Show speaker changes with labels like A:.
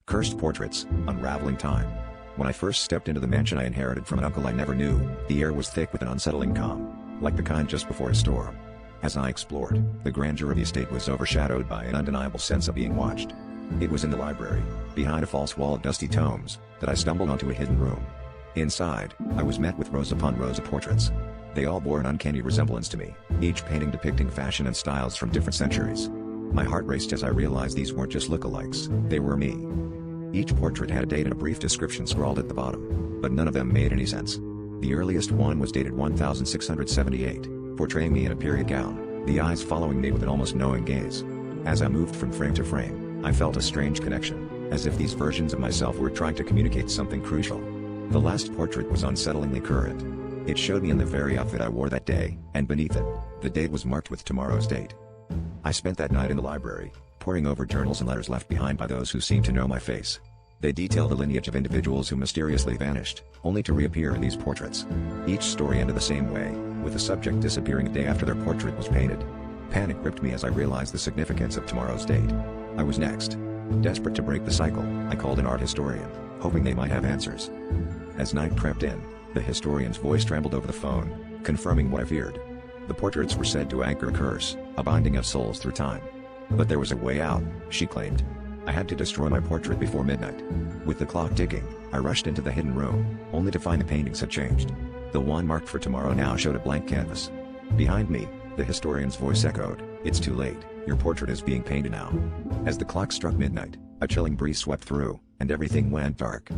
A: Cursed Portraits, Unraveling Time. When I first stepped into the mansion I inherited from an uncle I never knew, the air was thick with an unsettling calm, like the kind just before a storm. As I explored, the grandeur of the estate was overshadowed by an undeniable sense of being watched. It was in the library, behind a false wall of dusty tomes, that I stumbled onto a hidden room. Inside, I was met with rows upon rows of portraits. They all bore an uncanny resemblance to me, each painting depicting fashion and styles from different centuries. My heart raced as I realized these weren't just lookalikes, they were me. Each portrait had a date and a brief description scrawled at the bottom, but none of them made any sense. The earliest one was dated 1678, portraying me in a period gown, the eyes following me with an almost knowing gaze. As I moved from frame to frame, I felt a strange connection, as if these versions of myself were trying to communicate something crucial. The last portrait was unsettlingly current. It showed me in the very outfit I wore that day, and beneath it, the date was marked with tomorrow's date. I spent that night in the library, poring over journals and letters left behind by those who seemed to know my face. They detailed the lineage of individuals who mysteriously vanished, only to reappear in these portraits. Each story ended the same way, with the subject disappearing a day after their portrait was painted. Panic gripped me as I realized the significance of tomorrow's date. I was next. Desperate to break the cycle, I called an art historian, hoping they might have answers. As night crept in, the historian's voice trembled over the phone, confirming what I feared. The portraits were said to anchor a curse, a binding of souls through time. But there was a way out, she claimed. I had to destroy my portrait before midnight. With the clock ticking, I rushed into the hidden room, only to find the paintings had changed. The one marked for tomorrow now showed a blank canvas. Behind me, the historian's voice echoed, "It's too late, your portrait is being painted now." As the clock struck midnight, a chilling breeze swept through, and everything went dark.